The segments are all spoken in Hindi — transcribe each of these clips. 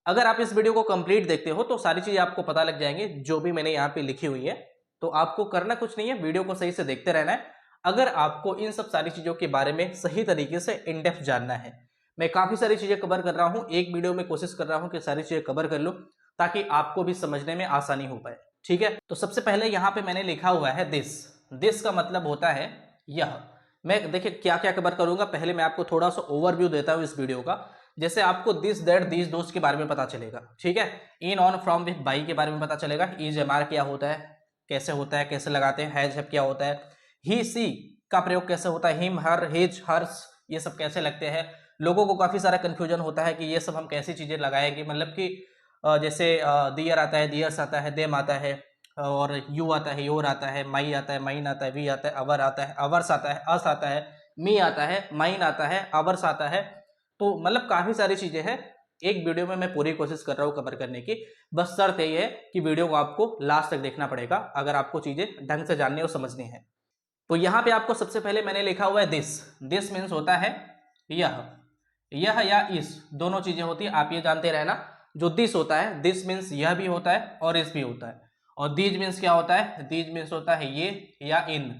अगर आप इस वीडियो को कंप्लीट देखते हो तो सारी चीजें आपको पता लग जाएंगे जो भी मैंने यहाँ पे लिखी हुई है। तो आपको करना कुछ नहीं है, वीडियो को सही से देखते रहना है। अगर आपको इन सब सारी चीजों के बारे में सही तरीके से इन डेप्थ जानना है, मैं काफी सारी चीजें कवर कर रहा हूं, एक वीडियो में कोशिश कर रहा हूं कि सारी चीजें कवर कर लूं ताकि आपको भी समझने में आसानी हो पाए। ठीक है, तो सबसे पहले यहाँ पे मैंने लिखा हुआ है दिस। दिस का मतलब होता है यह। मैं देखिए क्या क्या कवर करूंगा, पहले मैं आपको थोड़ा सा ओवरव्यू देता हूं इस वीडियो का। जैसे आपको दिस दैट दीज दोस्त के बारे में पता चलेगा, ठीक है। In on from with by के बारे में पता चलेगा। इज एम आर क्या होता है, कैसे लगाते हैं। हैज हैव क्या होता है। ही सी का प्रयोग कैसे होता है। हिम हर हिज हर्स ये सब कैसे लगते हैं। लोगों को काफी सारा कंफ्यूजन होता है कि ये सब हम कैसी चीजें लगाएंगे, मतलब कि जैसे दियर आता है, दियर्स आता है, देम आता है, और यू आता है, योर आता है, माई आता है, माइन आता है, वी आता है, अवर आता है, अवर्स आता है, अस आता है, मी आता है, माइन आता है, अवर्स आता है। तो मतलब काफी सारी चीजें हैं। एक वीडियो में मैं पूरी कोशिश कर रहा हूं कवर करने की। बस शर्त यही है कि वीडियो को आपको लास्ट तक देखना पड़ेगा अगर आपको चीजें ढंग से जाननी और समझनी है। तो यहां पे आपको सबसे पहले मैंने लिखा हुआ है दिस। दिस मीन्स होता है यह या इस, दोनों चीजें होती है, आप ये जानते रहना। जो दिस होता है, दिस मीन्स यह भी होता है और इस भी होता है। और दीज मीन्स क्या होता है, दीज मीन्स होता है ये या इन।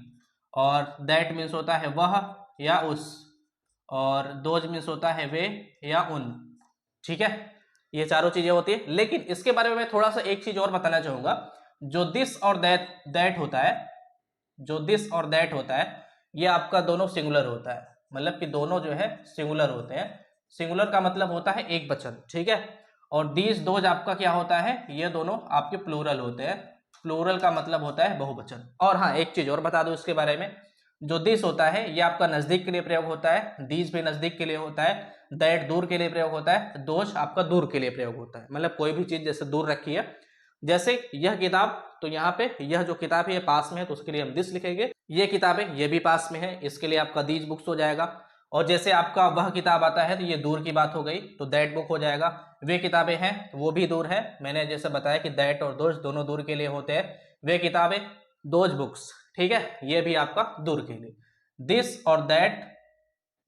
और दैट मीन्स होता है वह या उस। और दोज मीन्स होता है वे या उन। ठीक है, ये चारों चीजें होती है। लेकिन इसके बारे में मैं थोड़ा सा एक चीज और बताना चाहूंगा। जो दिस और दैट होता है, जो दिस और दैट होता है, ये आपका दोनों सिंगुलर होता है। मतलब कि दोनों जो है सिंगुलर होते हैं। सिंगुलर का मतलब होता है एक वचन, ठीक है। और दीज दोज आपका क्या होता है, ये दोनों आपके प्लूरल होते हैं। प्लूरल का मतलब होता है बहुवचन। और हाँ, एक चीज और बता दो इसके बारे में। जो दिस होता है ये आपका नजदीक के लिए प्रयोग होता है, दीज भी नजदीक के लिए होता है, दैट दूर के लिए प्रयोग होता है, दोज आपका दूर के लिए प्रयोग होता है। मतलब कोई भी चीज जैसे दूर रखी है, जैसे यह किताब, तो यहाँ पे यह जो किताब है ये पास में है तो उसके लिए हम दिस लिखेंगे। ये किताबें ये भी पास में है, इसके लिए आपका दीज बुक्स हो जाएगा। और जैसे आपका वह किताब आता है तो ये दूर की बात हो गई तो दैट बुक हो जाएगा। वे किताबें हैं तो वो भी दूर है, मैंने जैसे बताया कि दैट और दोज दोनों दूर के लिए होते हैं। वे किताबें, दोज बुक्स, ठीक है, ये भी आपका दूर के लिए। दिस और दैट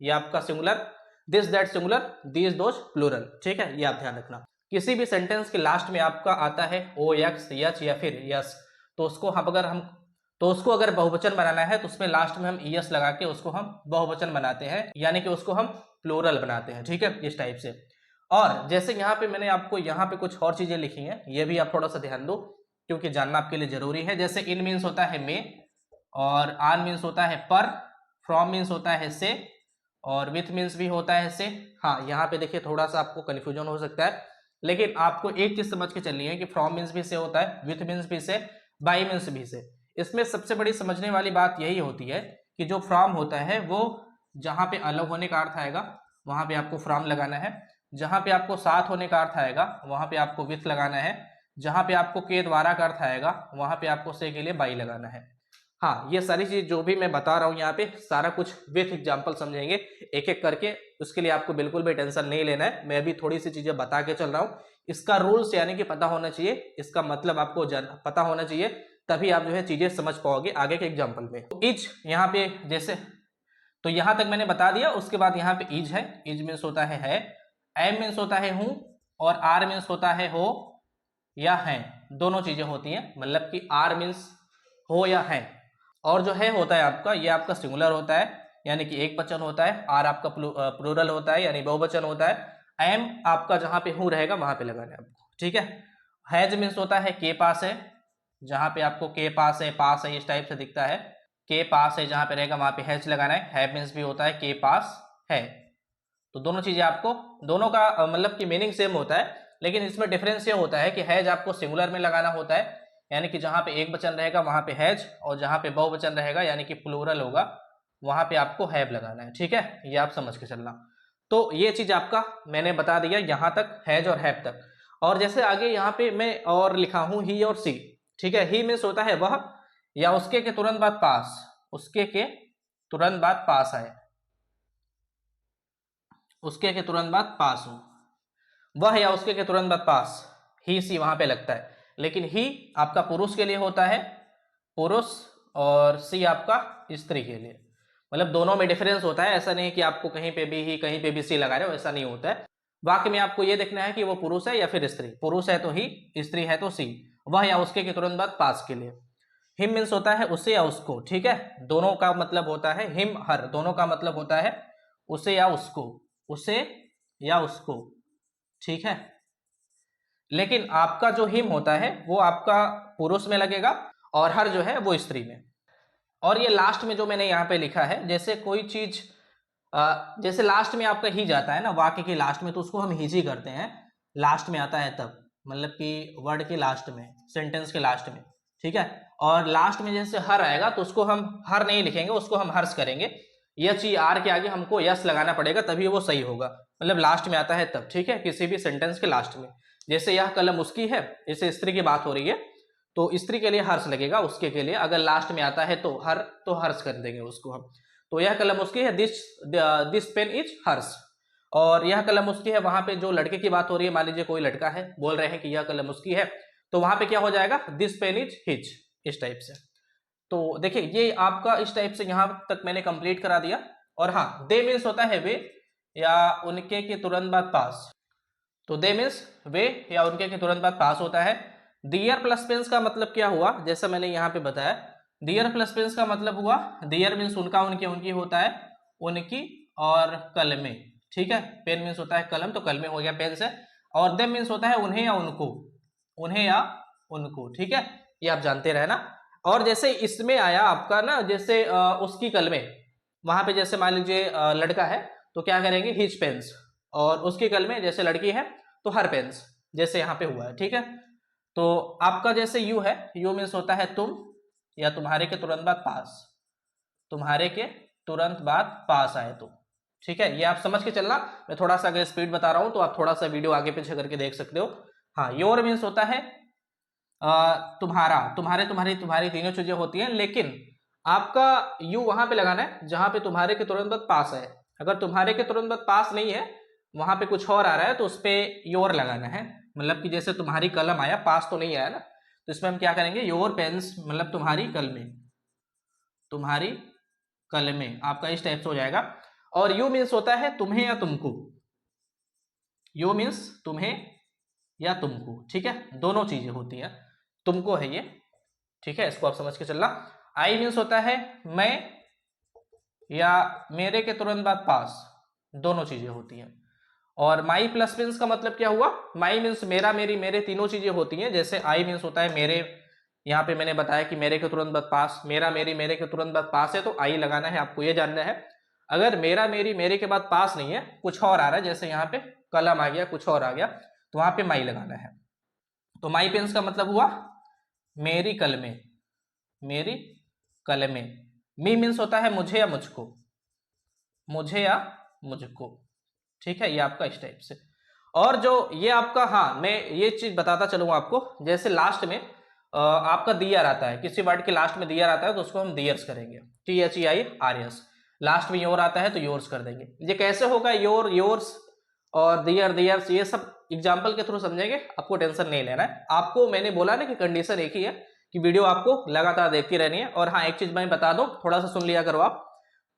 ये आपका singular, this that singular, these those plural, ठीक है, ये आप ध्यान रखना। किसी भी सेंटेंस के लास्ट में आपका आता है ओ एक्स यच या फिर यस, तो उसको अगर बहुवचन बनाना है तो उसमें लास्ट में हम यस लगा के उसको हम बहुवचन बनाते हैं, यानी कि उसको हम प्लूरल बनाते हैं, ठीक है, इस टाइप से। और जैसे यहाँ पे मैंने आपको यहाँ पे कुछ और चीजें लिखी हैं, ये भी आप थोड़ा सा ध्यान दो क्योंकि जानना आपके लिए जरूरी है। जैसे इन मीन्स होता है मे, और आन मीन्स होता है पर, फ्रॉम मीन्स होता है से, और विथ मीन्स भी होता है से। हाँ, यहाँ पे देखिए थोड़ा सा आपको कंफ्यूजन हो सकता है, लेकिन आपको एक चीज समझ के चलनी है कि फ्रॉम मीन्स भी से होता है, विथ मीन्स भी से, बाई मीन्स भी से। इसमें सबसे बड़ी समझने वाली बात यही होती है कि जो फ्रॉम होता है वो जहां पे अलग होने का अर्थ आएगा वहां पे आपको फ्रॉम लगाना है, जहां पे आपको साथ होने का अर्थ आएगा वहां पे आपको विथ लगाना है, जहां पे आपको के द्वारा का अर्थ आएगा वहां पे आपको से के लिए बाई लगाना है। हाँ, ये सारी चीज जो भी मैं बता रहा हूँ यहाँ पे सारा कुछ विथ एग्जाम्पल समझेंगे एक एक करके। उसके लिए आपको बिल्कुल भी टेंशन नहीं लेना है, मैं भी थोड़ी सी चीजें बता के चल रहा हूँ। इसका रूल्स यानी कि पता होना चाहिए, इसका मतलब आपको पता होना चाहिए, तभी आप जो है चीजें समझ पाओगे आगे के एग्जाम्पल में। तो इज यहाँ पे जैसे, तो यहां तक मैंने बता दिया। उसके बाद यहाँ पे इज है, इज मीन्स होता है, एम मीन्स होता है हूं, और आर मीन्स होता है हो या है, दोनों चीजें होती हैं। मतलब कि आर मीन्स हो या है, और जो है होता है आपका, ये आपका सिंगुलर होता है यानी कि एक वचन होता है, आर आपका प्लूरल होता है यानी बहुवचन होता है, एम आपका जहां पे हूं रहेगा वहां पे लगाना है आपको, ठीक है। हैज मीन्स होता है के पास है, जहां पे आपको के पास है इस टाइप से दिखता है, के पास है जहां पे रहेगा वहां पे हैज लगाना है। हैव मीन्स भी होता है के पास है। तो दोनों चीजें आपको, दोनों का मतलब कि मीनिंग सेम होता है, लेकिन इसमें डिफरेंस ये होता है कि हैज आपको सिंगुलर में लगाना होता है, यानी कि जहां पे एक वचन रहेगा वहां पे हैज, और जहां पे बहुवचन रहेगा यानी कि प्लूरल होगा वहां पे आपको हैव लगाना है, ठीक है, ये आप समझ के चलना। तो ये चीज आपका मैंने बता दिया यहां तक, हैज और हैव तक। और जैसे आगे यहाँ पे मैं और लिखा हूं ही और सी, ठीक है। ही मीन्स होता है वह या उसके के तुरंत बाद पास, उसके के तुरंत बाद पास आए, उसके के तुरंत बाद पास हो, वह या उसके के तुरंत बाद पास, ही सी वहां पे लगता है। लेकिन ही आपका पुरुष के लिए होता है, पुरुष, और सी आपका स्त्री के लिए। मतलब दोनों में डिफरेंस होता है, ऐसा नहीं कि आपको कहीं पे भी ही कहीं पे भी सी लगा रहे हो, ऐसा नहीं होता है। वाक्य में आपको ये देखना है कि वो पुरुष है या फिर स्त्री। पुरुष है तो ही, स्त्री है तो सी, वह या उसके के तुरंत बाद पास के लिए। हिम मीन्स होता है उसे या उसको, ठीक है, दोनों का मतलब होता है हिम हर, दोनों का मतलब होता है उसे या उसको, उसे या उसको, ठीक है। लेकिन आपका जो हिम होता है वो आपका पुरुष में लगेगा और हर जो है वो स्त्री में। और ये लास्ट में जो मैंने यहाँ पे लिखा है, जैसे कोई चीज जैसे लास्ट में आपका ही जाता है ना वाक्य के लास्ट में, तो उसको हम हिज ही करते हैं। लास्ट में आता है तब, मतलब कि वर्ड के लास्ट में, सेंटेंस के लास्ट में, ठीक है। और लास्ट में जैसे हर आएगा तो उसको हम हर नहीं लिखेंगे, उसको हम हर्ष करेंगे। यच ई आर के आगे हमको यस लगाना पड़ेगा, तभी वो सही होगा, मतलब लास्ट में आता है तब, ठीक है, किसी भी सेंटेंस के लास्ट में। जैसे यह कलम उसकी है, जैसे स्त्री की बात हो रही है तो स्त्री के लिए हर्ष लगेगा, उसके के लिए अगर लास्ट में आता है तो हर, तो हर्ष कर देंगे उसको हम। तो यह कलम उसकी है, दिस पेन इज हर्ष। और यह कलम उसकी है, वहां पे जो लड़के की बात हो रही है, मान लीजिए कोई लड़का है, बोल रहे हैं कि यह कलम उसकी है, तो वहां पे क्या हो जाएगा, दिस पेन इज हिज, इस टाइप से। तो देखिए ये आपका इस टाइप से यहां तक मैंने कंप्लीट करा दिया। और हाँ, दे मीन्स होता है वे या उनके के तुरंत बाद पास। तो दे मीन्स वे या उनके के तुरंत बाद पास होता है। दियर प्लस पेंस का मतलब क्या हुआ, जैसा मैंने यहाँ पे बताया, दियर प्लस पेंस का मतलब हुआ, दियर मीन्स उनका, उनके, उनकी होता है उनकी, और कलमे, ठीक है। पेन मीन्स होता है कलम, तो कलमे हो गया पेन से। और देम मीन्स होता है उन्हें या उनको, उन्हें या उनको, ठीक है, ये आप जानते रहे ना। और जैसे इसमें आया आपका ना, जैसे उसकी कलमे, वहां पे जैसे मान लीजिए लड़का है तो क्या करेंगे, हिज पेन्स, और उसकी कलमे जैसे लड़की है तो हर पेन्स, जैसे यहाँ पे हुआ है, ठीक है। तो आपका जैसे यू है, यू मीन्स होता है तुम या तुम्हारे के तुरंत बाद पास, तुम्हारे के तुरंत बाद पास आए तुम, ठीक है, ये आप समझ के चलना। मैं थोड़ा सा अगर स्पीड बता रहा हूं तो आप थोड़ा सा वीडियो आगे पीछे करके देख सकते हो। हाँ, योर मीन्स होता है तुम्हारा, तुम्हारे, तुम्हारी, तुम्हारी तीनों चीजें होती हैं, लेकिन आपका यू वहां पे लगाना है जहां पे तुम्हारे के तुरंत बाद पास है। अगर तुम्हारे के तुरंत बाद पास नहीं है, वहां पे कुछ और आ रहा है, तो उस पर योर लगाना है। मतलब कि जैसे तुम्हारी कलम आया, पास तो नहीं आया ना, तो इसमें हम क्या करेंगे, योर पेन्स, मतलब तुम्हारी कलमें, तुम्हारी कलमें, आपका इस टाइप से हो जाएगा। और यू मीन्स होता है तुम्हें या तुमको, यू मीन्स तुम्हें या तुमको, ठीक है, दोनों चीजें होती हैं, तुमको है ये, ठीक है, इसको आप समझ के चलना। आई मीन्स होता है मैं या मेरे के तुरंत बाद पास, दोनों चीजें होती हैं। और माई प्लस मीन्स का मतलब क्या हुआ, माई मीन्स मेरा, मेरी, मेरे, तीनों चीजें होती हैं। जैसे आई मीन्स होता है मेरे, यहाँ पे मैंने बताया कि मेरे के तुरंत बाद पास, मेरा, मेरी, मेरे के तुरंत बाद पास है तो आई लगाना है, आपको ये जानना है। अगर मेरा, मेरी, मेरे के बाद पास नहीं है, कुछ और आ रहा है, जैसे यहाँ पे कलम आ गया, कुछ और आ गया, तो वहां पे माई लगाना है। तो माई पेन्स का मतलब हुआ मेरी कलमें, मेरी कलमें। मी मीन्स होता है मुझे या मुझको, मुझे या मुझको, ठीक है, ये आपका इस टाइप से। और जो ये आपका, हाँ मैं ये चीज बताता चलूंगा आपको, जैसे लास्ट में आपका दियर आता है, किसी वर्ड के लास्ट में दियर आता है तो उसको हम दियर्स करेंगे, THEIRS। लास्ट में योर आता है तो योर्स कर देंगे। ये कैसे होगा, योर, योर्स और दियर, दियर्स, ये सब एग्जाम्पल के थ्रू समझेंगे, आपको टेंशन नहीं लेना है। आपको मैंने बोला ना कि कंडीशन एक ही है कि वीडियो आपको लगातार देखती रहनी है। और हाँ, एक चीज मैं बता दूं, थोड़ा सा सुन लिया करो आप।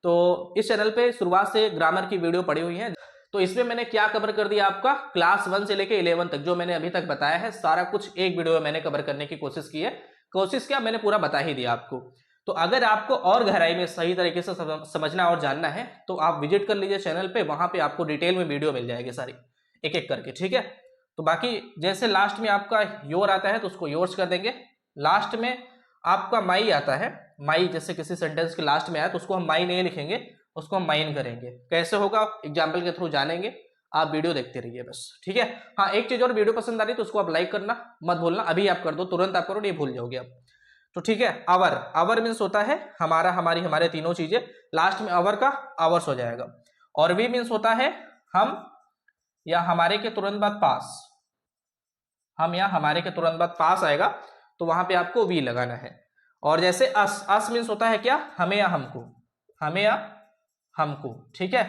तो इस चैनल पे शुरुआत से ग्रामर की वीडियो पड़ी हुई है, तो इसमें मैंने क्या कवर कर दिया, आपका क्लास 1 से लेके 11 तक जो मैंने अभी तक बताया है, सारा कुछ एक वीडियो में मैंने कवर करने की कोशिश की है। कोशिश क्या, मैंने पूरा बता ही दिया आपको। तो अगर आपको और गहराई में सही तरीके से समझना और जानना है तो आप विजिट कर लीजिए चैनल पे, वहां पे आपको डिटेल में वीडियो मिल जाएगी सारी, एक एक करके, ठीक है। तो बाकी जैसे लास्ट में आपका योर आता है तो उसको योर्स कर देंगे। लास्ट में आपका माई आता है, माई जैसे किसी सेंटेंस के लास्ट में आया तो उसको हम माई नहीं लिखेंगे, उसको हम माइन करेंगे। कैसे होगा, एग्जाम्पल के थ्रू जानेंगे, आप वीडियो देखते रहिए बस, ठीक है। हाँ, एक चीज और, वीडियो पसंद आ रही तो उसको आप लाइक करना मत भूलना, अभी आप कर दो, तुरंत आप करो, नहीं भूल जाओगे आप। तो ठीक है, आवर, आवर मीन्स होता है हमारा, हमारी, हमारे, तीनों चीजें, लास्ट में आवर का आवर्स हो जाएगा। और वी मीन्स होता है हम या हमारे के तुरंत बाद पास, हम या हमारे के तुरंत बाद पास आएगा तो वहां पे आपको वी लगाना है। और जैसे अस मीन्स होता है क्या, हमें या हमको, हमें या हमको, ठीक है।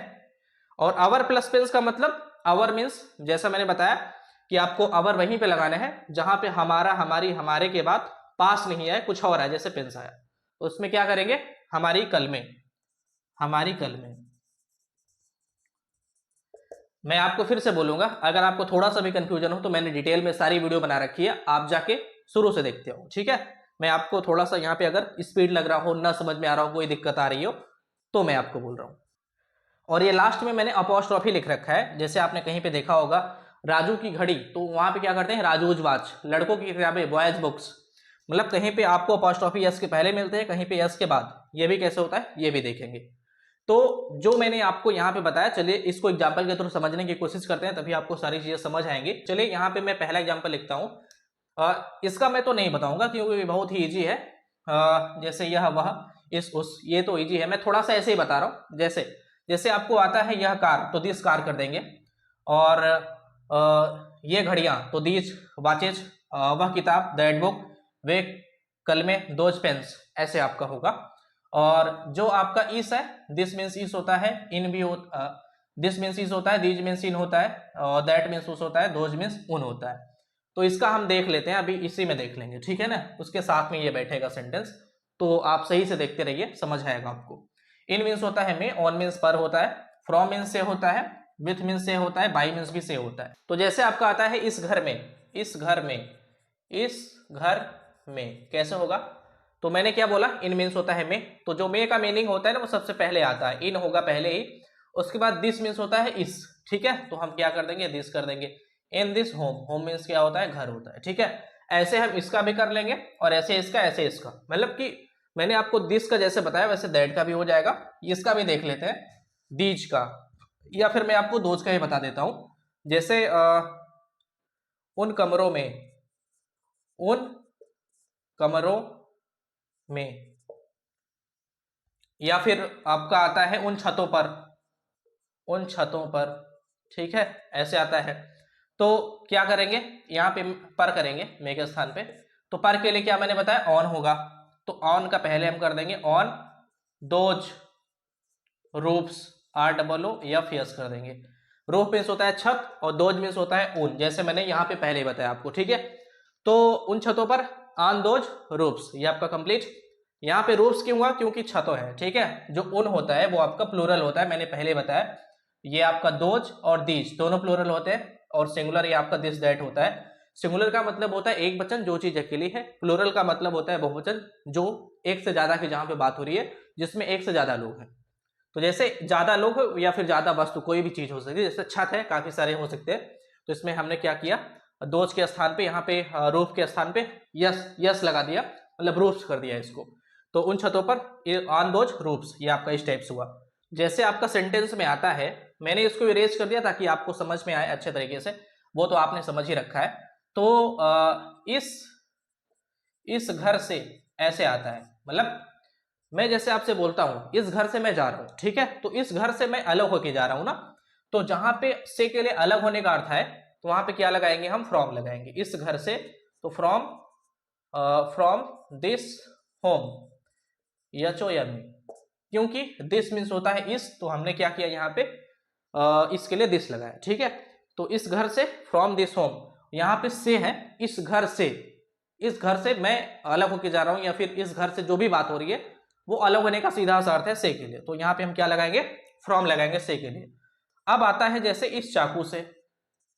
और आवर प्लस पेंस का मतलब, आवर मीन्स जैसा मैंने बताया कि आपको आवर वहीं पे लगाना है जहां पे हमारा, हमारी, हमारे के बाद पास नहीं आए, कुछ और आए, जैसे पेंस आया, तो उसमें क्या करेंगे, हमारी कलमें, हमारी कलमें, मैं आपको फिर से बोलूंगा, अगर आपको थोड़ा सा भी कंफ्यूजन हो तो मैंने डिटेल में सारी वीडियो बना रखी है, आप जाके शुरू से देखते हो, ठीक है। मैं आपको थोड़ा सा यहाँ पे अगर स्पीड लग रहा हो, ना समझ में आ रहा हो, कोई दिक्कत आ रही हो, तो मैं आपको बोल रहा हूँ। और ये लास्ट में मैंने अपॉस्ट्रॉफी लिख रखा है, जैसे आपने कहीं पे देखा होगा राजू की घड़ी, तो वहां पे क्या करते हैं, राजूज वॉच। लड़कों की किताबें, बॉयज बुक्स, मतलब कहीं पे आपको अपॉस्ट्रॉफी यस के पहले मिलते हैं, कहीं पे यस के बाद। ये भी कैसे होता है ये भी देखेंगे। तो जो मैंने आपको यहाँ पे बताया, चलिए इसको एग्जाम्पल के थ्रू समझने की कोशिश करते हैं, तभी आपको सारी चीजें समझ आएंगी। चलिए यहाँ पे मैं पहला एग्जाम्पल लिखता हूँ। इसका मैं तो नहीं बताऊंगा क्योंकि बहुत ही ईजी है। जैसे यह वह इस उस, ये तो ईजी है, मैं थोड़ा सा ऐसे ही बता रहा हूँ। जैसे जैसे आपको आता है यह कार, तो दिस कार कर देंगे। और ये घड़ियां, तो दीज वॉचेज। वह किताब, दैट बुक। वे कलमें, दोज पेन्स, ऐसे आपका होगा। और जो आपका इस है, दिस मीन्स इस होता है, इन भी दिस मीन्स इस होता है, दीज मीन्स इन होता है, और दैट मीन्स उस होता है, दोज मीन्स उन होता है। तो इसका हम देख लेते हैं, अभी इसी में देख लेंगे, ठीक है ना। उसके साथ में ये बैठेगा सेंटेंस, तो आप सही से देखते रहिए, समझ आएगा आपको। इन मीन्स होता है में, ऑन मीन्स पर होता है, फ्रॉम मीन्स से होता है, विथ मीन्स से होता है, बाई मीन्स भी से होता है। तो जैसे आपका आता है इस घर में, इस घर में, इस घर में, कैसे होगा। तो मैंने क्या बोला, इन मीन्स होता है में, तो जो में का मीनिंग होता है ना वो सबसे पहले आता है, इन होगा पहले ही। उसके बाद दिस मीन्स होता है इस, ठीक है, तो हम क्या कर देंगे, दिस कर देंगे। इन दिस होम, होम मीन्स क्या होता है, घर होता है, ठीक है। ऐसे हम इसका भी कर लेंगे, और ऐसे इसका, ऐसे इसका, मतलब कि मैंने आपको दिस का जैसे बताया वैसे दैट का भी हो जाएगा। इसका भी देख लेते हैं, दीज का, या फिर मैं आपको दोज का ही बता देता हूं। जैसे उन कमरों में, उन कमरों में, या फिर आपका आता है उन छतों पर, उन छतों पर, ठीक है, ऐसे आता है। तो क्या करेंगे, यहाँ पे पर करेंगे मे के स्थान पे, तो पर के लिए क्या मैंने बताया, ऑन होगा। तो ऑन का पहले हम कर देंगे on those roofs, R double O या यस कर देंगे। रूफ मीन्स होता है छत, और दोज मीन्स होता है उन, जैसे मैंने यहाँ पे पहले बताया आपको, ठीक है। तो उन छतों पर, ऑन दोज रूफ्स, ये आपका कंप्लीट। यहाँ पे रूफ्स क्यों हुआ, क्योंकि छतों है, ठीक है। जो उन होता है वो आपका प्लूरल होता है, मैंने पहले बताया। ये आपका दोज और दीज दोनों प्लूरल होते हैं, और सिंगुलर ये आपका दिस दैट होता है। सिंगुलर का मतलब होता है एक वचन, जो चीज अकेली है। प्लूरल का मतलब होता है बहुवचन, जो एक से ज्यादा की जहां पे बात हो रही है, जिसमें एक से ज्यादा लोग हैं। तो जैसे ज्यादा लोग या फिर ज्यादा वस्तु, कोई भी चीज हो सकती है, जैसे छत है, काफी सारे हो सकते हैं। तो इसमें हमने क्या किया, दोज के स्थान पे, यहाँ पे रूफ के स्थान पे यस, यस लगा दिया, मतलब रूफ्स कर दिया इसको। तो उन छतों पर, ऑन दोज रूफ्स, ये आपका इस टाइप से हुआ। जैसे आपका सेंटेंस में आता है, मैंने इसको इरेज कर दिया ताकि आपको समझ में आए अच्छे तरीके से, वो तो आपने समझ ही रखा है। तो इस घर से, ऐसे आता है, मतलब मैं जैसे आपसे बोलता हूं इस घर से मैं जा रहा हूं, ठीक है, तो इस घर से मैं अलग होके जा रहा हूं ना। तो जहां पे से के लिए अलग होने का अर्थ है, तो वहां पे क्या लगाएंगे हम, फ्रॉम लगाएंगे, इस घर से। तो from, from this home, H O M, क्योंकि दिस मीन्स होता है इस, तो हमने क्या किया यहाँ पे, इसके लिए दिस लगाया, ठीक है। तो इस घर से, फ्रॉम दिस होम, यहाँ पे से है, इस घर से, इस घर से मैं अलग होके जा रहा हूं, या फिर इस घर से जो भी बात हो रही है वो अलग होने का सीधा सा अर्थ है से के लिए। तो यहाँ पे हम क्या लगाएंगे, फ्रॉम लगाएंगे से के लिए। अब आता है जैसे इस चाकू से,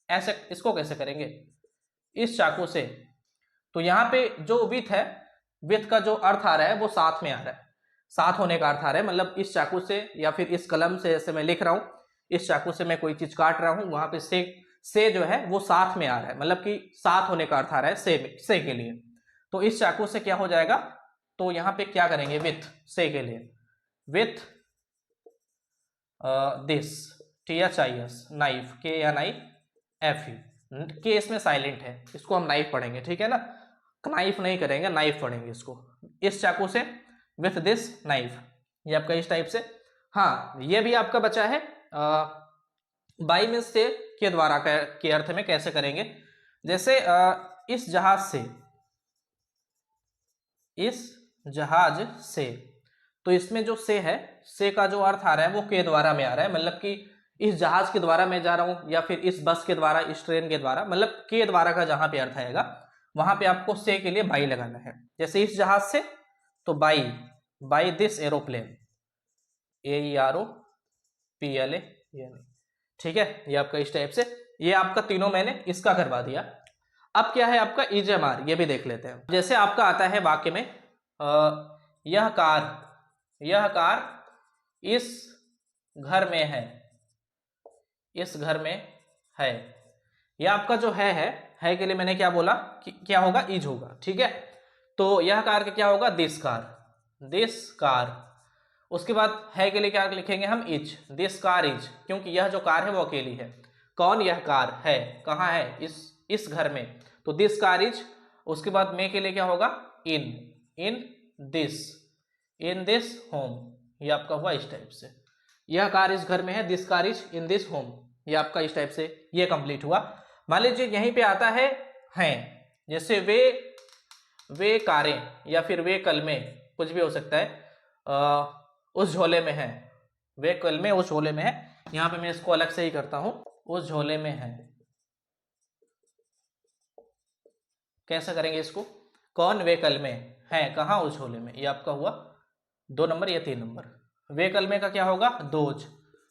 ऐसे इसको कैसे करेंगे, इस चाकू से। तो यहाँ पे जो विथ है, विथ का जो अर्थ आ रहा है वो साथ में आ रहा है, साथ होने का अर्थ आ रहा है। मतलब इस चाकू से या फिर इस कलम से, जैसे मैं लिख रहा हूं, इस चाकू से मैं कोई चीज काट रहा हूं, वहां पे से जो है वो साथ में आ रहा है, मतलब कि साथ होने का अर्थ आ रहा है से के लिए। तो इस चाकू से क्या हो जाएगा, तो यहां पे क्या करेंगे, विथ, से के लिए, with this, T H I S, knife, के एन आई एफ ई, के इसमें साइलेंट है, इसको हम नाइफ पढ़ेंगे, ठीक है ना, नाइफ नहीं करेंगे, नाइफ पढ़ेंगे इसको। इस चाकू से, विथ दिस नाइफ, ये आपका इस टाइप से। हाँ, ये भी आपका बचा है बाई मीन्स से के द्वारा के अर्थ में कैसे करेंगे। जैसे इस जहाज से, इस जहाज से, तो इसमें जो से है, से का जो अर्थ आ रहा है वो के द्वारा में आ रहा है, मतलब कि इस जहाज के द्वारा मैं जा रहा हूं, या फिर इस बस के द्वारा, इस ट्रेन के द्वारा, मतलब के द्वारा का जहां पे अर्थ आएगा वहां पे आपको से के लिए बाई लगाना है। जैसे इस जहाज से, तो by, by this aeroplane, A E R O P L A, ठीक है, ये आपका इस टाइप से, ये आपका तीनों मैंने इसका करवा दिया। अब क्या है आपका इज एम आर, ये भी देख लेते हैं। जैसे आपका आता है वाक्य में यह कार इस घर में है, इस घर में है, यह आपका जो है के लिए मैंने क्या बोला कि क्या होगा, इज होगा। ठीक है, तो यह कार का क्या होगा, दिस कार। उसके बाद है के लिए क्या लिखेंगे हम, इज, दिस कार इज, क्योंकि यह जो कार है वो अकेली है। कौन, यह कार है, कहाँ है, इस घर में, तो दिस कार इज। उसके बाद में के लिए क्या होगा, इन दिस होम, ये आपका हुआ इस टाइप से। यह कार इस घर में है, this car is in this home, ये आपका इस टाइप से ये कंप्लीट हुआ। मान लीजिए यहीं पे आता है हैं, जैसे वे कारें या फिर वे कलमे, कुछ भी हो सकता है, उस झोले में है, वे कलमे उस झोले में है। यहां पे मैं इसको अलग से ही करता हूं, उस झोले में है। कैसे करेंगे इसको, कौन, वे कलमे है, कहां, उस झोले में, ये आपका हुआ 2 नंबर, ये 3 नंबर। वे कलमे का क्या होगा,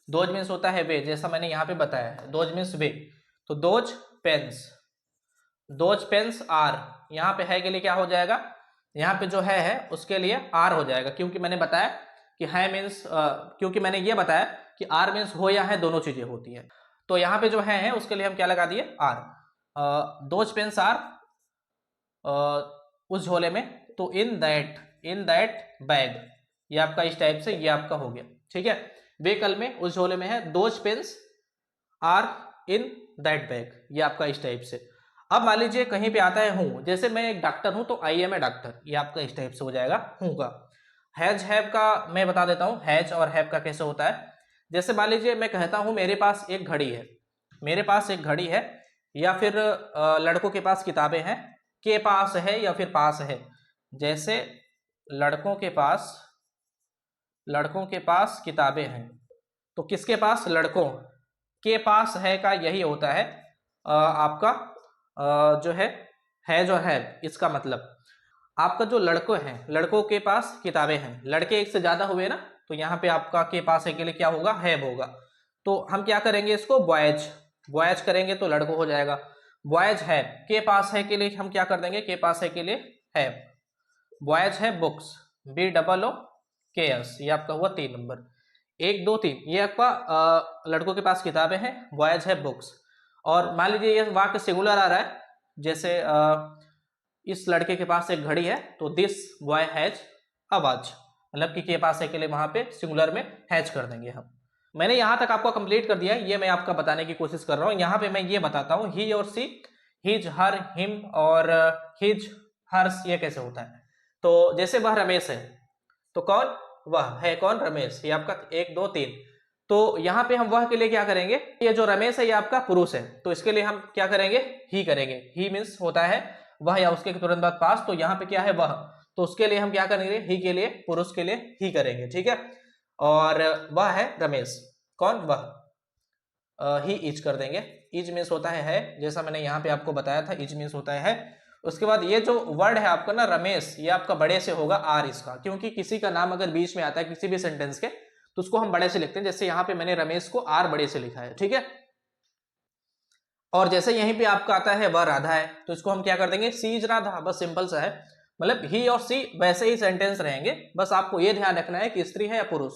दोज मीन्स होता है वे, जैसा मैंने यहां पे बताया है, दोज मीन्स वे, तो दोज पेन्स आर, यहां पे है के लिए क्या हो जाएगा, यहां पे जो है उसके लिए आर हो जाएगा, क्योंकि मैंने बताया कि है मीन्स, क्योंकि मैंने ये बताया कि आर मीन्स हो या है, दोनों चीजें होती है। तो यहाँ पे जो है उसके लिए हम क्या लगा दिए, आर। दोज पेन्स आर उस झोले में, तो इन दैट बैग, ये आपका इस टाइप से ये आपका हो गया। ठीक है, वे कल में उस झोले में है, those pens are in that bag, ये आपका इस टाइप से। अब मान लीजिए कहीं पे आता है हूं, जैसे मैं एक डॉक्टर हूं तो आई एम ए डॉक्टर, ये आपका इस टाइप से हो जाएगा हूं का। हैज हैव का मैं बता देता हूं, हैज और हैव का कैसे होता है। जैसे मान लीजिए मैं कहता हूं मेरे पास एक घड़ी है, या फिर लड़कों के पास किताबें हैं, के पास है या फिर पास है। जैसे लड़कों के पास किताबें हैं, तो किसके पास, लड़कों के पास है का यही होता है आपका जो है जो है, इसका मतलब आपका जो लड़कों के पास किताबें हैं, लड़के एक से ज्यादा हुए ना, तो यहाँ पे आपका के पास है के लिए क्या होगा, हैव होगा। तो हम क्या करेंगे इसको, बॉयज करेंगे तो लड़कों हो जाएगा, बॉयज है, के पास है के लिए हम क्या कर देंगे, के पास है के लिए हैव। बॉयज है बुक्स, BOOKS, ये आपका हुआ 3 नंबर। 1 2 3 ये आपका लड़कों के पास किताबें हैं, बॉयज है बुक्स। और मान लीजिए ये वाक्य सिंगुलर आ रहा है, जैसे इस लड़के के पास एक घड़ी है, तो this boy has a watch, मतलब कि के पास है के लिए वहां पे सिंगुलर में हैज कर देंगे हम। मैंने यहां तक आपको कंप्लीट कर दिया है, ये मैं आपका बताने की कोशिश कर रहा हूं। यहाँ पे मैं ये बताता हूँ ही और सी, हिज हर हिम और हिज हर्स, ये कैसे होता है। तो जैसे वह रमेश है, तो कौन, वह है, कौन, रमेश, ये आपका 1 2 3। तो यहाँ पे हम वह के लिए क्या करेंगे, ये जो रमेश है ये आपका पुरुष है, तो इसके लिए हम क्या करेंगे, ही करेंगे। ही मीन्स होता है वह या उसके तुरंत बाद पास, तो यहाँ पे क्या है, वह, तो उसके लिए हम क्या करेंगे, ही के लिए, पुरुष के लिए ही करेंगे। ठीक है, और वह है रमेश, कौन, वह, ही इज कर देंगे। इज मीन्स होता है, जैसा मैंने यहाँ पे आपको बताया था, इज मीन्स होता है। उसके बाद ये जो वर्ड है आपका ना रमेश, ये आपका बड़े से होगा आर इसका, क्योंकि किसी का नाम अगर बीच में आता है किसी भी सेंटेंस के, तो उसको हम बड़े से लिखते हैं। जैसे यहाँ पे मैंने रमेश को आर बड़े से लिखा है। ठीक है, और जैसे यहीं पे आपका आता है वह राधा है, तो इसको हम क्या कर देंगे, सी इज राधा, बस सिंपल सा है। मतलब ही और सी वैसे ही सेंटेंस रहेंगे, बस आपको ये ध्यान रखना है कि स्त्री है या पुरुष।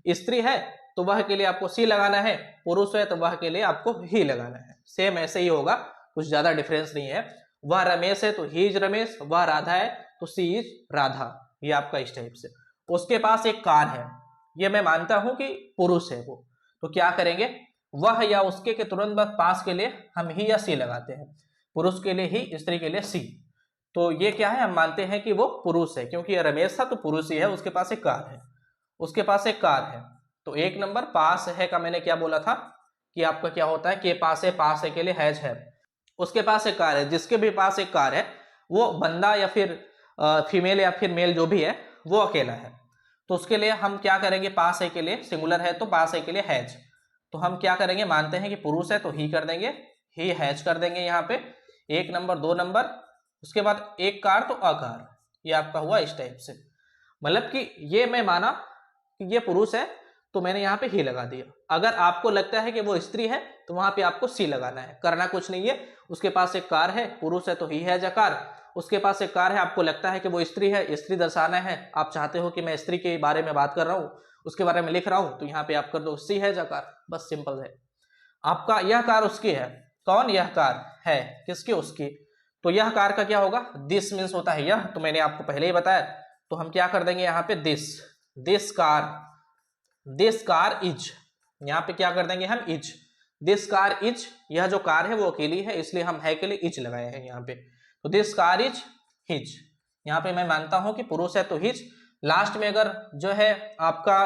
स्त्री है तो वह के लिए आपको सी लगाना है, पुरुष है तो वह के लिए आपको ही लगाना है। सेम ऐसे ही होगा, कुछ ज्यादा डिफरेंस नहीं है। वह रमेश है तो ही इज रमेश, वह राधा है तो सी इज राधा, ये आपका इस टाइप से। उसके पास एक कार है, ये मैं मानता हूं कि पुरुष है वो, तो क्या करेंगे, वह या उसके के तुरंत बाद पास के लिए हम ही या सी लगाते हैं। पुरुष के लिए ही, स्त्री के लिए सी। तो ये क्या है, हम मानते हैं कि वो पुरुष है, क्योंकि रमेश था तो पुरुष ही है, उसके पास एक कार है। तो 1 नंबर पास है का मैंने क्या बोला था कि आपका क्या होता है, के पास है के लिए हैज है। उसके पास एक कार है, जिसके भी पास एक कार है वो बंदा या फिर फीमेल या फिर मेल जो भी है वो अकेला है, तो उसके लिए हम क्या करेंगे, पास है के लिए सिंगुलर है तो पास है के लिए हैज, तो हम क्या करेंगे, मानते हैं कि पुरुष है तो ही कर देंगे, ही हैज कर देंगे यहाँ पे 1 नंबर 2 नंबर। उसके बाद एक कार तो अकार, ये आपका हुआ इस टाइप से। मतलब कि ये मैं माना कि ये पुरुष है तो मैंने यहाँ पे ही लगा दिया। अगर आपको लगता है कि वो स्त्री है तो वहां पे आपको सी लगाना है। करना कुछ नहीं है, उसके पास एक कार है, पुरुष है तो ही है जकार, उसके पास एक कार है, आपको लगता है कि वो स्त्री है, स्त्री दर्शाना है, आप चाहते हो कि मैं स्त्री के बारे में बात कर रहा हूँ, उसके बारे में लिख रहा हूं, तो यहाँ पे आप कर दो सी है जकार, बस सिंपल है। आपका यह कार उसकी है, कौन, यह कार है किसकी, उसकी, तो यह कार का क्या होगा, दिस मीन्स होता है यह, तो मैंने आपको पहले ही बताया, तो हम क्या कर देंगे यहाँ पे दिस कार इज, यहाँ पे क्या कर देंगे हम, इज, दिस कार इज, यह जो कार है वो अकेली है इसलिए हम है के लिए इज लगाए हैं यहाँ पे, तो दिस कार इज हिज। यहाँ पे मैं मानता हूं कि पुरुष है तो हिज, लास्ट में अगर जो है आपका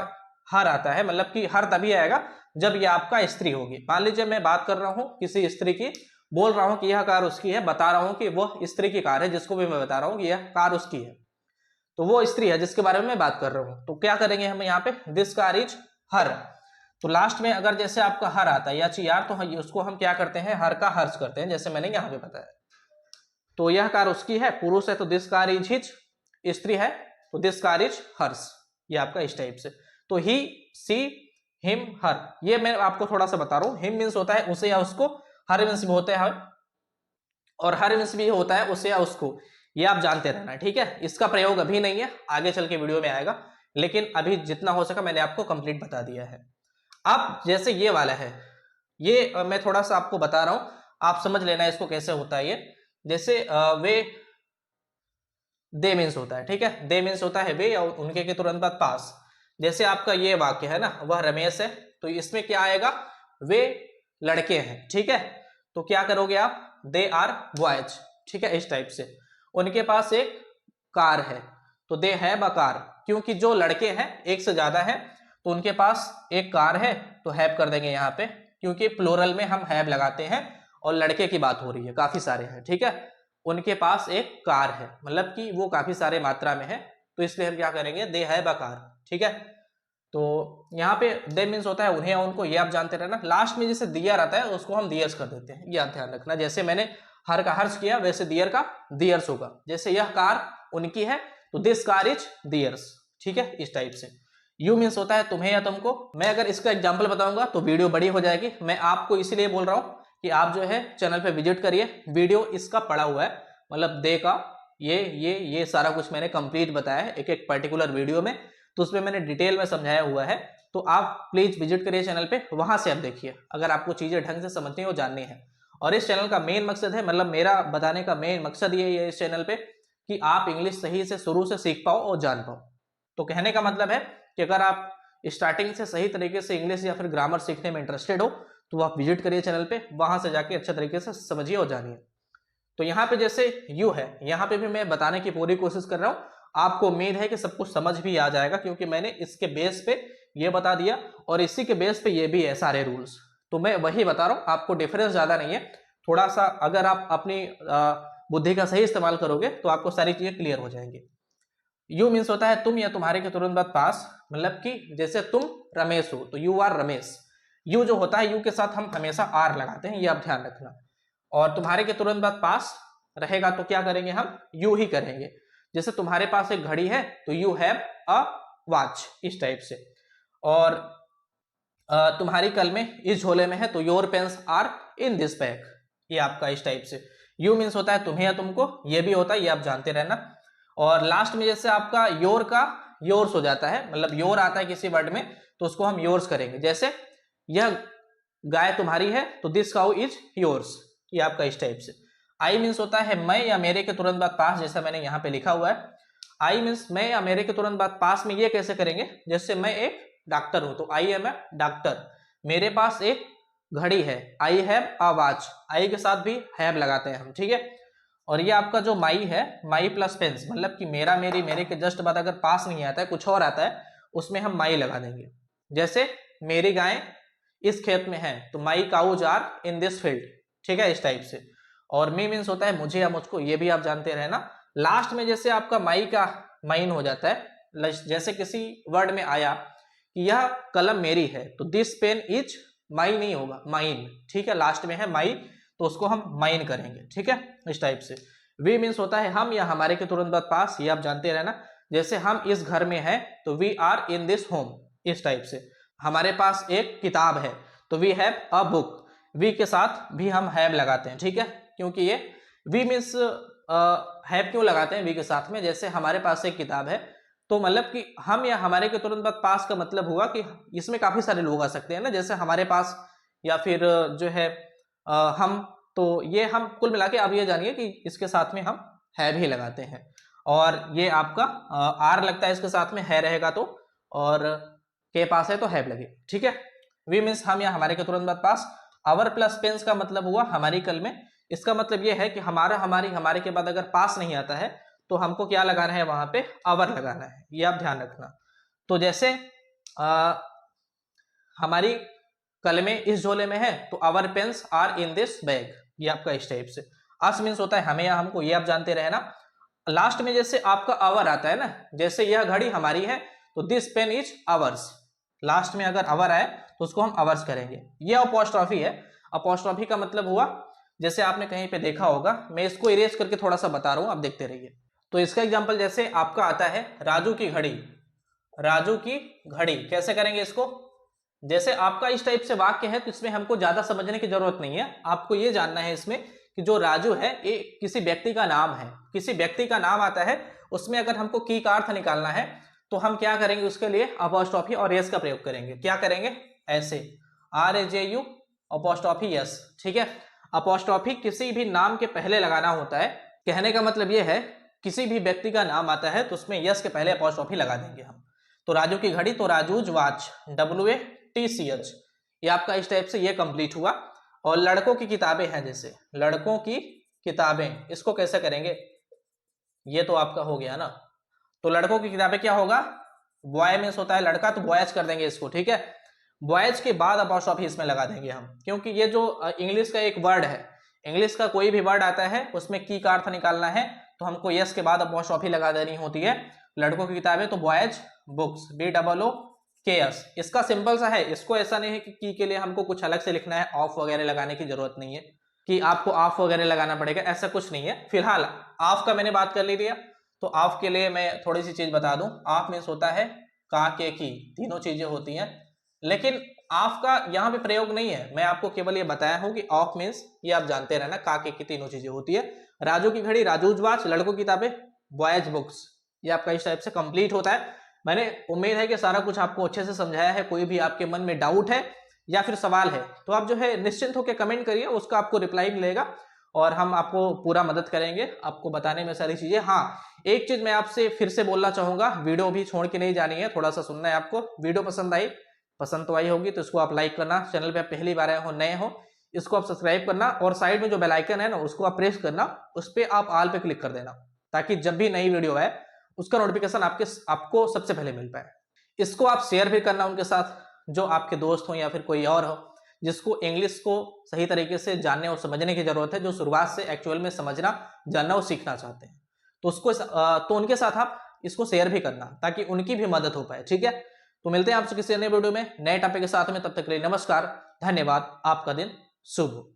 हर आता है, मतलब कि हर तभी आएगा जब ये आपका स्त्री होगी। मान लीजिए मैं बात कर रहा हूं किसी स्त्री की, बोल रहा हूं कि यह कार उसकी है, बता रहा हूं कि वह स्त्री की कार है, जिसको भी मैं बता रहा हूं कि यह कार उसकी है, तो वो स्त्री है जिसके बारे में मैं बात कर रहा हूं, तो क्या करेंगे हम यहाँ पे, दिस कार इज हर, तो लास्ट में अगर जैसे आपका हर आता है या यार, तो उसको हम क्या करते हैं, हर का हर्ष करते हैं, जैसे मैंने यहाँ पे बताया। तो यह कार उसकी है, पुरुष है तो दिस कार इज हिज, स्त्री है तो दिस कार इज हर्स, ये आपका इस टाइप से। तो ही, सी, हिम, हर, ये मैं आपको थोड़ा सा बता रहा हूं, हिम मीन्स होता है उसे या उसको, हर मीन्स भी होता है और हर मीन्स भी होता है उसे या उसको, ये आप जानते रहना, ठीक है। इसका प्रयोग अभी नहीं है, आगे चल के वीडियो में आएगा, लेकिन अभी जितना हो सका मैंने आपको कंप्लीट बता दिया है। अब जैसे ये वाला है, ये मैं थोड़ा सा आपको बता रहा हूं, आप समझ लेना इसको कैसे होता है ये। जैसे वे, दे मीन्स होता है, ठीक है, दे मीन्स होता है वे या उनके के तुरंत बाद पास। जैसे आपका ये वाक्य है ना, वह रमेश है, तो इसमें क्या आएगा, वे लड़के हैं, ठीक है, तो क्या करोगे आप, दे आर बॉयज, ठीक है, इस टाइप से। उनके पास एक कार है, तो दे हैव अ कार, क्योंकि जो लड़के हैं एक से ज्यादा है तो उनके पास एक कार है, तो हैव कर देंगे यहाँ पे, क्योंकि प्लूरल में हम हैव लगाते हैं और लड़के की बात हो रही है, काफी सारे हैं, ठीक है, उनके पास एक कार है, मतलब कि वो काफी सारे मात्रा में है, तो इसलिए हम क्या करेंगे, दे हैव अ कार, ठीक है। तो यहाँ पे दे मीन्स होता है उन्हें या उनको, ये आप जानते रहना। लास्ट में जैसे दियर आता है उसको हम दियर्स कर देते हैं, ये ध्यान रखना। जैसे मैंने हर का हर्ष किया वैसे दियर का दियर्स होगा। जैसे यह कार उनकी है तो दिस कार इज दियर्स, ठीक है, इस टाइप से। यू मीन्स होता है तुम्हें या तुमको। मैं अगर इसका एग्जाम्पल बताऊंगा तो वीडियो बड़ी हो जाएगी, मैं आपको इसीलिए बोल रहा हूँ कि आप जो है चैनल पे विजिट करिए, वीडियो इसका पड़ा हुआ है, मतलब दे का ये सारा कुछ मैंने कंप्लीट बताया है एक एक पर्टिकुलर वीडियो में, तो उसमें मैंने डिटेल में समझाया हुआ है, तो आप प्लीज विजिट करिए चैनल पे, वहां से आप देखिए अगर आपको चीजें ढंग से समझनी हो, जाननी है। और इस चैनल का मेन मकसद है, मतलब मेरा बताने का मेन मकसद ये है इस चैनल पे कि आप इंग्लिश सही से शुरू से सीख पाओ और जान पाओ। तो कहने का मतलब है कि अगर आप स्टार्टिंग से सही तरीके से इंग्लिश या फिर ग्रामर सीखने में इंटरेस्टेड हो तो आप विजिट करिए चैनल पे, वहां से जाके अच्छे तरीके से समझिए और जानिए। तो यहाँ पे जैसे यू है, यहाँ पे भी मैं बताने की पूरी कोशिश कर रहा हूँ, आपको उम्मीद है कि सब कुछ समझ भी आ जाएगा, क्योंकि मैंने इसके बेस पे ये बता दिया और इसी के बेस पे ये भी है सारे रूल्स, तो मैं वही बता रहा हूँ, आपको डिफरेंस ज्यादा नहीं है। थोड़ा सा अगर आप अपनी बुद्धि का सही इस्तेमाल करोगे तो आपको सारी चीजें क्लियर हो जाएंगी। यू मीन्स होता है तुम या तुम्हारे के तुरंत बाद पास, मतलब कि जैसे तुम रमेश हो तो यू आर रमेश। यू जो होता है, यू के साथ हम हमेशा आर लगाते हैं, ये आप ध्यान रखना। और तुम्हारे के तुरंत बाद पास रहेगा तो क्या करेंगे हम, यू ही करेंगे। जैसे तुम्हारे पास एक घड़ी है तो यू हैव अ वॉच, इस टाइप से। और तुम्हारी कल में इस झोले में है तो your pens are in this bag, ये आपका इस टाइप से। यू मीन्स होता है तुम्हें या तुमको, ये भी होता है, ये आप जानते रहना। और लास्ट में जैसे आपका योर का योर्स हो जाता है, मतलब योर आता है किसी वर्ड में तो उसको हम योर्स करेंगे। जैसे यह गाय तुम्हारी है तो दिस काउ इज योर्स, ये आपका इस टाइप से। आई मीन्स होता है मैं या मेरे के तुरंत बाद पास, जैसा मैंने यहाँ पे लिखा हुआ है। आई मीन्स मैं या मेरे के तुरंत बाद पास में ये कैसे करेंगे, जैसे मैं एक डॉक्टर हूं तो आई एम ए डॉक्टर, मेरे पास एक घड़ी है, आई हैव अ वॉच, आई के साथ भी हैव लगाते हैं हम, ठीक है। और ये आपका जो माई है, माई प्लस पेंस, मतलब कि मेरा मेरी, मेरे के जस्ट बाद अगर पास नहीं आता है कुछ और आता है उसमें हम माई लगा देंगे। जैसे मेरी गाय इस खेत में है तो my cows are in this field, ठीक है, इस टाइप से। और मी मीन्स होता है मुझे या मुझको, ये भी आप जानते रहना। लास्ट में जैसे आपका माई का माइन हो जाता है, जैसे किसी वर्ड में आया कि यह कलम मेरी है तो दिस पेन इज माई नहीं होगा, माइन, ठीक है, लास्ट में है माई तो उसको हम माइन करेंगे, ठीक है, इस टाइप से। वी मीन्स होता है हम या हमारे के तुरंत बाद पास, ये आप जानते रहना। जैसे हम इस घर में हैं तो we are in this home, इस टाइप से। हमारे पास एक किताब है तो we have a book, we के साथ भी हम हैव लगाते हैं, ठीक है, क्योंकि ये वी मीन्स हैव क्यों लगाते हैं वी के साथ में, जैसे हमारे पास एक किताब है तो मतलब कि हम या हमारे के तुरंत बाद पास का मतलब हुआ कि इसमें काफी सारे लोग आ सकते हैं ना, जैसे हमारे पास या फिर जो है हम, तो ये हम कुल मिला के आप ये जानिए कि इसके साथ में हम हैव ही लगाते हैं। और ये आपका आर लगता है इसके साथ में है रहेगा तो, और के पास है तो हैव लगे, ठीक है। वी मीन्स हम या हमारे के तुरंत बाद पास। आवर प्लस पेंस का मतलब हुआ हमारी कल में, इसका मतलब ये है कि हमारा हमारी हमारे के बाद अगर पास नहीं आता है तो हमको क्या लगाना है, वहां पे आवर लगाना है, ये आप ध्यान रखना। तो जैसे हमारी कलमें इस झोले में है तो our pens are in this bag, ये आपका इस टाइप से। अस मीन्स होता है हमें या हमको, ये आप जानते रहे ना। लास्ट में जैसे आपका आवर आता है ना, जैसे यह घड़ी हमारी है तो this pen is ours, last में अगर आवर आए तो उसको हम आवर्स करेंगे। ये अपोस्ट्रॉफी है। अपोस्ट्रॉफी का मतलब हुआ, जैसे आपने कहीं पे देखा होगा, मैं इसको इरेज करके थोड़ा सा बता रहा हूं, आप देखते रहिए। तो इसका एग्जांपल जैसे आपका आता है राजू की घड़ी, राजू की घड़ी कैसे करेंगे इसको, जैसे आपका इस टाइप से वाक्य है तो इसमें हमको ज्यादा समझने की जरूरत नहीं है, आपको ये जानना है इसमें कि जो राजू है ये किसी व्यक्ति का नाम है, किसी व्यक्ति का नाम आता है, उसमें अगर हमको की का अर्थ निकालना है तो हम क्या करेंगे, उसके लिए अपोस्ट्रॉफी और यस का प्रयोग करेंगे। क्या करेंगे, ऐसे RAJU अपोस्ट्रॉफी यस, ठीक है। अपोस्ट्रॉफी किसी भी नाम के पहले लगाना होता है, कहने का मतलब यह है किसी भी व्यक्ति का नाम आता है तो उसमें यस के पहले अपोस्ट्रॉफी लगा देंगे हम। तो राजू की घड़ी तो राजूज वॉच, WATCH, ये आपका इस टाइप से ये कंप्लीट हुआ। और लड़कों की किताबें हैं, जैसे लड़कों की किताबें, इसको कैसे करेंगे, ये तो आपका हो गया ना। तो लड़कों की किताबें क्या होगा, बॉय मीन्स होता है लड़का तो बॉयज कर देंगे इसको, ठीक है। बॉयज के बाद अपोस्ट्रॉफी इसमें लगा देंगे हम, क्योंकि ये जो इंग्लिश का एक वर्ड है, इंग्लिश का कोई भी वर्ड आता है उसमें की का अर्थ निकालना है तो हमको यस के बाद अपोस्ट्रॉफी लगा देनी होती है। लड़कों की किताबें तो बॉयज बुक्स, BOOKS। इसका सिंपल सा है, इसको ऐसा नहीं है कि की के लिए हमको कुछ अलग से लिखना है, ऑफ वगैरह लगाने की जरूरत नहीं है कि आपको ऑफ वगैरह लगाना पड़ेगा, ऐसा कुछ नहीं है। फिलहाल ऑफ का मैंने बात कर ली दिया, तो ऑफ के लिए मैं थोड़ी सी चीज बता दूं। ऑफ मीन्स होता है का के की, तीनों चीजें होती हैं, लेकिन ऑफ का यहाँ पे प्रयोग नहीं है, मैं आपको केवल ये बताया हूं कि ऑफ मीन्स ये आप जानते रहना, का के की तीनों चीजें होती है। राजू की घड़ी राजूज वॉच, लड़कों की किताबें बॉयज बुक्स, ये आपका इस टाइप से कंप्लीट होता है। मैंने उम्मीद है कि सारा कुछ आपको अच्छे से समझाया है। कोई भी आपके मन में डाउट है या फिर सवाल है तो आप जो है निश्चिंत होकर कमेंट करिए, उसका आपको रिप्लाई मिलेगा और हम आपको पूरा मदद करेंगे आपको बताने में सारी चीजें। हाँ, एक चीज मैं आपसे फिर से बोलना चाहूंगा, वीडियो भी छोड़ के नहीं जानी है, थोड़ा सा सुनना है आपको। वीडियो पसंद तो आई होगी तो इसको आप लाइक करना, चैनल पे आप पहली बार आए हो, नए हो, इसको आप सब्सक्राइब करना और साइड में जो बेल आइकन है ना उसको आप प्रेस करना, उस पर आप ऑल पे क्लिक कर देना ताकि जब भी नई वीडियो आए उसका नोटिफिकेशन आपको सबसे पहले मिल पाए। इसको आप शेयर भी करना उनके साथ जो आपके दोस्त हो या फिर कोई और हो जिसको इंग्लिश को सही तरीके से जानने और समझने की जरूरत है, जो शुरुआत से एक्चुअल में समझना, जानना और सीखना चाहते हैं, तो उसको तो उनके साथ आप इसको शेयर भी करना ताकि उनकी भी मदद हो पाए, ठीक है। तो मिलते हैं आपसे किसी अन्य वीडियो में नए टॉपिक के साथ में, तब तक के लिए नमस्कार, धन्यवाद, आपका दिन शुभ हो।